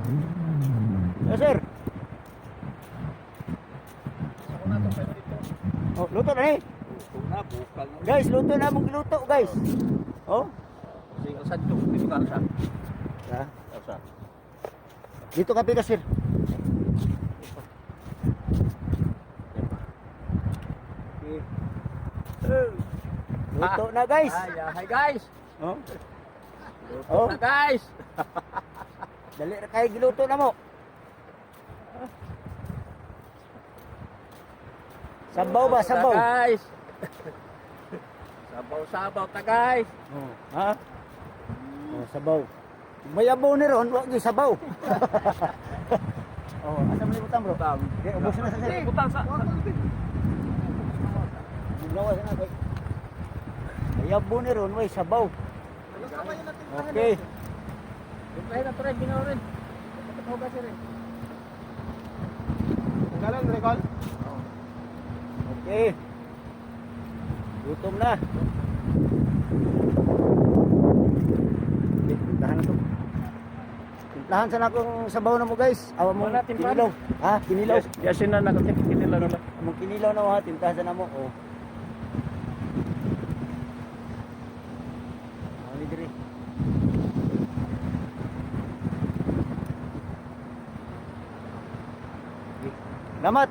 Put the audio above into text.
Yes, sir. Ako na ito, pwede dito. Oh, luto na eh. Ito na, bukal na. Guys, luto na mong luto, guys. Oh. Sige, saan ito? Dito ka sa. Ha? Sa. Dito ka pika, sir. Luto na, guys. Hi guys. Oh. Luto Oh. na guys. Dali na kayo giluto na mo. Sabaw ba? Luto na, Sabaw. guys. Sabaw-sabaw ta guys. Oh. Ha? Oh, sabaw. Mayabaw ni ron, wag gyud sabaw. Oh, asa man ibutang bro? Okay, ubos na sa sir. Butang sa. Ginawa na kay. Mayabaw ni ron, way sabaw. Okay. Dito na rin, binaw rin. Hugas rin. Galang recall. Okay. Gutom na. Okay, timplahan na to. Timplahan sana akong sabaw na mo guys. Awa mo Wala, timplahan. kinilaw. Ha? Kinilaw. Yasin na natin, kinilaw na. Mong kinilaw na mo ha. Timplahan sana mo. Oh. Ano diri? Okay. Salamat.